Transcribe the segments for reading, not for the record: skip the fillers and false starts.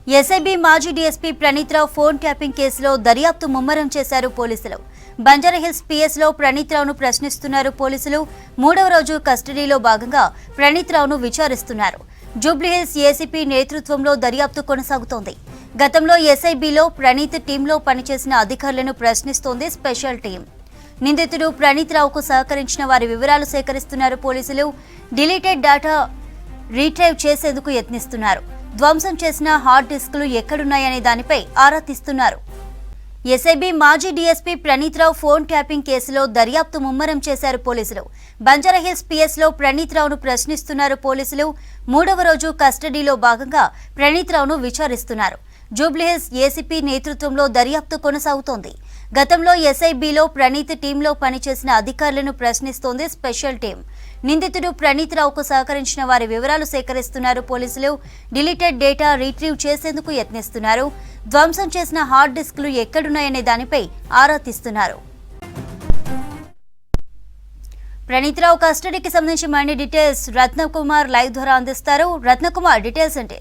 SIB మాజీ DSP Praneeth Rao phone tapping కేసులో దర్యాప్తు ముమ్మరం చేశారు పోలీసులు. బంజారాహిల్స్ పిఎస్లో ప్రణీత్రావును ప్రశ్నిస్తున్నారు పోలీసులు. మూడవ రోజు కస్టడీలో భాగంగా ప్రణీత్రావును విచారిస్తున్నారు. జూబ్లీహిల్స్ ఏసీపీ నేతృత్వంలో దర్యాప్తు కొనసాగుతోంది. గతంలో ఎస్ఐబిలో ప్రణీత్ టీంలో పనిచేసిన అధికారులను ప్రశ్నిస్తోంది స్పెషల్ టీం. నిందితుడు ప్రణీత్రావుకు సహకరించిన వారి వివరాలు సేకరిస్తున్నారు పోలీసులు. డిలీటెడ్ డేటా రీట్రైవ్ చేసేందుకు యత్నిస్తున్నారు. ధ్వంసం చేసిన హార్డ్ డిస్కులు ఎక్కడున్నాయనే దానిపై ఆరా తీస్తున్నారు. ఎస్ఐబి మాజీ డీఎస్పీ ప్రణీత్రావు ఫోన్ ట్యాపింగ్ కేసులో దర్యాప్తు ముమ్మరం చేశారు పోలీసులు. బంజారాహిల్స్ పిఎస్లో ప్రణీత్రావును ప్రశ్నిస్తున్నారు పోలీసులు. మూడవ రోజు కస్టడీలో భాగంగా ప్రణీత్రావును విచారిస్తున్నారు. జూబ్లీహిల్స్ ఏసీపీ నేతృత్వంలో దర్యాప్తు కొనసాగుతోంది. గతంలో ఎస్ఐబిలో ప్రణీత్ టీంలో పనిచేసిన అధికారులను ప్రశ్నిస్తోంది స్పెషల్ టీం. నిందితుడు ప్రణీత్రావుకు సహకరించిన వారి వివరాలు సేకరిస్తున్నారు పోలీసులు. డిలీటెడ్ డేటా రీట్రీవ్ చేసేందుకు యత్నిస్తున్నారు. ధ్వంసం చేసిన హార్డ్ డిస్కులు ఎక్కడున్నాయనే దానిపై ఆరా తీస్తున్నారు. ప్రణీత్రావు కస్టడీకి సంబంధించి మరిన్ని డీటెయిల్స్ రత్నకుమార్ లైవ్ ద్వారా అందిస్తారు. రత్నకుమార్, డీటెయిల్స్ అంటే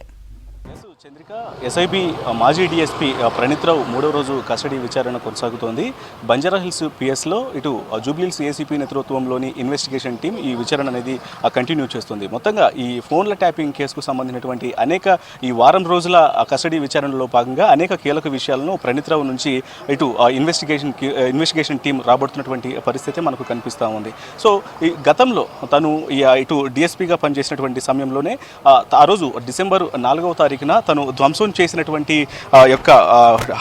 చంద్రిక, ఎస్ఐబి మాజీ డీఎస్పీ ప్రణీత్రావు మూడో రోజు కస్టడీ విచారణ కొనసాగుతోంది. బంజారాహిల్స్ పిఎస్లో ఇటు జూబ్లీహిల్స్ ఏసీపీ నేతృత్వంలోని ఇన్వెస్టిగేషన్ టీం ఈ విచారణ అనేది కంటిన్యూ చేస్తుంది. మొత్తంగా ఈ ఫోన్ల ట్యాపింగ్ కేసుకు సంబంధించినటువంటి ఈ వారం రోజుల కస్టడీ విచారణలో భాగంగా అనేక కీలక విషయాలను ప్రణీత్రావు నుంచి ఇటు ఇన్వెస్టిగేషన్ టీం రాబడుతున్నటువంటి పరిస్థితి మనకు కనిపిస్తూ ఉంది. సో ఈ గతంలో తను ఇటు డిఎస్పీగా పనిచేసినటువంటి సమయంలోనే ఆ రోజు డిసెంబర్ 4వ తారీఖున తను ధ్వంసం చేసినటువంటి యొక్క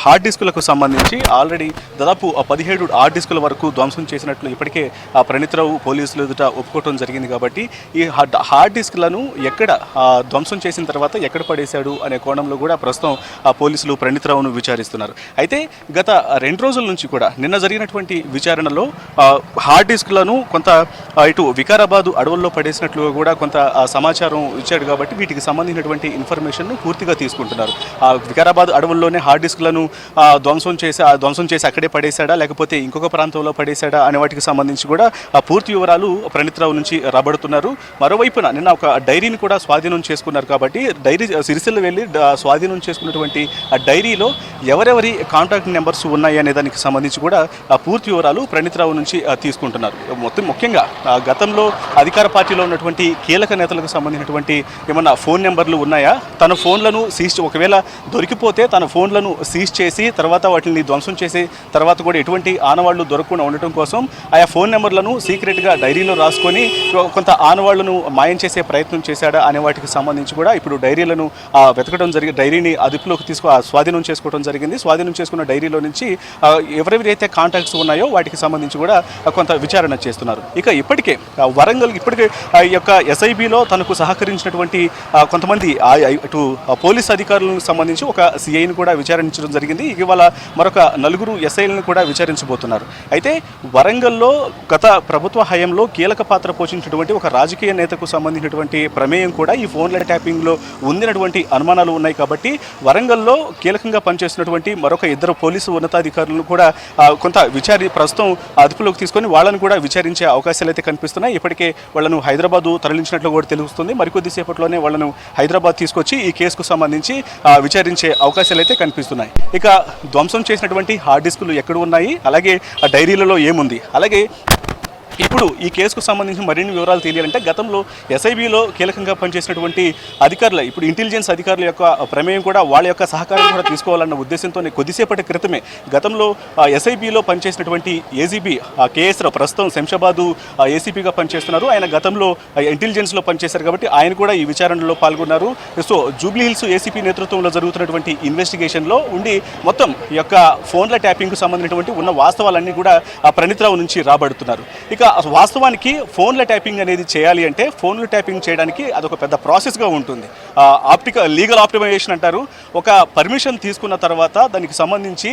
హార్డ్ డిస్కులకు సంబంధించి ఆల్రెడీ దాదాపు 17 హార్డ్ డిస్కుల వరకు ధ్వంసం చేసినట్లు ఇప్పటికే ప్రణీత్రావు పోలీసులు ఎదుట ఒప్పుకోవడం జరిగింది. కాబట్టి ఈ హార్డ్ డిస్కులను ఎక్కడ ధ్వంసం చేసిన తర్వాత ఎక్కడ పడేశాడు అనే కోణంలో కూడా ప్రస్తుతం పోలీసులు ప్రణీత్రావును విచారిస్తున్నారు. అయితే గత 2 రోజుల నుంచి కూడా నిన్న జరిగినటువంటి విచారణలో హార్డ్ డిస్కులను కొంత ఇటు వికారాబాద్ అడవుల్లో పడేసినట్లు కూడా కొంత సమాచారం ఇచ్చాడు. కాబట్టి వీటికి సంబంధించినటువంటి ఇన్ఫర్మేషన్ పూర్తిగా తీసుకుంటున్నారు. వికారాబాద్ అడవుల్లోనే హార్డ్ డిస్క్లను ధ్వంసం చేసి అక్కడే పడేశాడా, లేకపోతే ఇంకొక ప్రాంతంలో పడేశాడా అనే వాటికి సంబంధించి కూడా పూర్తి వివరాలు ప్రణీత్రావు నుంచి రాబడుతున్నారు. మరోవైపున నిన్న ఒక డైరీని కూడా స్వాధీనం చేసుకున్నారు. కాబట్టి సిరిసిల్ల వెళ్ళి స్వాధీనం చేసుకున్నటువంటి ఆ డైరీలో ఎవరెవరి కాంటాక్ట్ నెంబర్స్ ఉన్నాయి అనే దానికి సంబంధించి కూడా పూర్తి వివరాలు ప్రణీత్రావు నుంచి తీసుకుంటున్నారు. ముఖ్యంగా గతంలో అధికార పార్టీలో ఉన్నటువంటి కీలక నేతలకు సంబంధించినటువంటి ఏమన్నా ఫోన్ నెంబర్లు ఉన్నాయా, తన ఫోన్లను ఒకవేళ దొరికిపోతే తన ఫోన్లను సీజ్ చేసి తర్వాత వాటిని ధ్వంసం చేసి తర్వాత కూడా ఎటువంటి ఆనవాళ్లు దొరకకుండా ఉండటం కోసం ఆయా ఫోన్ నెంబర్లను సీక్రెట్గా డైరీలో రాసుకొని కొంత ఆనవాళ్లను మాయం చేసే ప్రయత్నం చేశాడా అనే వాటికి సంబంధించి కూడా ఇప్పుడు డైరీలను వెతకడం జరిగింది. డైరీని అదుపులోకి స్వాధీనం చేసుకోవడం జరిగింది. స్వాధీనం చేసుకున్న డైరీలో నుంచి ఎవరెవరైతే కాంటాక్ట్స్ ఉన్నాయో వాటికి సంబంధించి కూడా కొంత విచారణ చేస్తున్నారు. ఇక ఇప్పటికే ఈ యొక్క ఎస్ఐబిలో తనకు సహకరించినటువంటి కొంతమంది ఇటు పోలీస్ అధికారులకు సంబంధించి ఒక సిఐని కూడా విచారించడం జరిగింది. ఇవాళ మరొక 4 ఎస్ఐలను కూడా విచారించబోతున్నారు. అయితే వరంగల్లో గత ప్రభుత్వ హయాంలో కీలక పాత్ర పోషించినటువంటి ఒక రాజకీయ నేతకు సంబంధించినటువంటి ప్రమేయం కూడా ఈ ఫోన్ల ట్యాపింగ్లో ఉందినటువంటి అనుమానాలు ఉన్నాయి. కాబట్టి వరంగల్లో కీలకంగా పనిచేస్తున్నటువంటి మరొక 2 పోలీసు ఉన్నతాధికారులను కూడా కొంత ప్రస్తుతం అదుపులోకి తీసుకొని వాళ్ళను కూడా విచారించే అవకాశాలు అయితే కనిపిస్తున్నాయి. ఇప్పటికే వాళ్ళను హైదరాబాద్ తరలించినట్లు కూడా తెలుస్తుంది. మరికొద్దిసేపట్లోనే వాళ్ళను హైదరాబాద్ తీసుకొచ్చి ఈ కేసుకు సంబంధించి విచారించే అవకాశాలు అయితే కనిపిస్తున్నాయి. ఇక ధ్వంసం చేసినటువంటి హార్డ్ డిస్కులు ఎక్కడ ఉన్నాయి, అలాగే ఆ డైరీలలో ఏముంది, అలాగే ఇప్పుడు ఈ కేసుకు సంబంధించి మరిన్ని వివరాలు తెలియాలంటే గతంలో ఎస్ఐబిలో కీలకంగా పనిచేసినటువంటి అధికారులు, ఇప్పుడు ఇంటెలిజెన్స్ అధికారుల యొక్క ప్రమేయం కూడా వాళ్ళ యొక్క సహకారం కూడా తీసుకోవాలన్న ఉద్దేశంతో కొద్దిసేపటి క్రితమే గతంలో ఎస్ఐబిలో పనిచేసినటువంటి ఏసీబీ కేఎస్ రావు ప్రస్తుతం శంషాబాద్ ఏసీపీగా పనిచేస్తున్నారు. ఆయన గతంలో ఇంటెలిజెన్స్లో పనిచేశారు. కాబట్టి ఆయన కూడా ఈ విచారణలో పాల్గొన్నారు. సో జూబ్లీహిల్స్ ఏసీపీ నేతృత్వంలో జరుగుతున్నటువంటి ఇన్వెస్టిగేషన్లో ఉండి మొత్తం ఈ యొక్క ఫోన్ల ట్యాపింగ్కు సంబంధించినటువంటి ఉన్న వాస్తవాలన్నీ కూడా ప్రణీత్రావు నుంచి రాబడుతున్నారు. ఇక వాస్తవానికి ఫోన్ల ట్యాపింగ్ అనేది చేయాలి అంటే ఫోన్లు ట్యాపింగ్ చేయడానికి అదొక పెద్ద ప్రాసెస్గా ఉంటుంది. లీగల్ ఆప్టిమైజేషన్ అంటారు. ఒక పర్మిషన్ తీసుకున్న తర్వాత దానికి సంబంధించి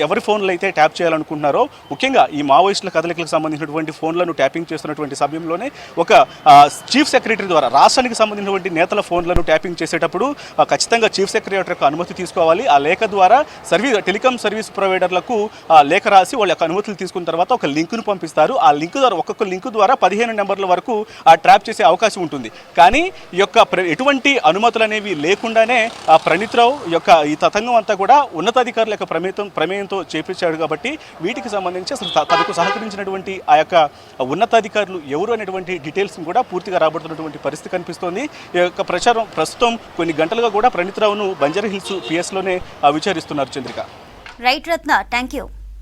ఎవరి ఫోన్లు అయితే ట్యాప్ చేయాలనుకుంటున్నారో, ముఖ్యంగా ఈ మావోయిస్టుల కదలికలకు సంబంధించినటువంటి ఫోన్లను ట్యాపింగ్ చేస్తున్నటువంటి సమయంలోనే ఒక చీఫ్ సెక్రటరీ ద్వారా రాష్ట్రానికి సంబంధించినటువంటి నేతల ఫోన్లను ట్యాపింగ్ చేసేటప్పుడు ఖచ్చితంగా చీఫ్ సెక్రటరీ యొక్క అనుమతి తీసుకోవాలి. ఆ లేఖ ద్వారా టెలికాం సర్వీస్ ప్రొవైడర్లకు లేఖ రాసి వాళ్ళ యొక్క అనుమతులు తీసుకున్న తర్వాత ఒక లింకును పంపిస్తారు. ఆ లింక్ ఒక్కొక్క లింక్ ద్వారా 15 నెంబర్ల వరకు ట్రాప్ చేసే అవకాశం ఉంటుంది. కానీ ఈ యొక్క ఎటువంటి అనుమతులు అనేవి లేకుండానే ప్రణీత్ రావు యొక్క ఈ తతంగం అంతా కూడా ఉన్నతాధికారుల యొక్క ప్రమేయంతో చేపించాడు. కాబట్టి వీటికి సంబంధించి అసలు తనకు సహకరించినటువంటి ఆ యొక్క ఉన్నతాధికారులు ఎవరు అనేటువంటి డీటెయిల్స్ కూడా పూర్తిగా రాబడుతున్నటువంటి పరిస్థితి కనిపిస్తోంది. ఈ యొక్క ప్రచారం ప్రస్తుతం కొన్ని గంటలుగా కూడా ప్రణీత్ రావును బంజారా హిల్స్ పిఎస్లోనే విచారిస్తున్నారు. Chandrika. Right Ratna, thank you.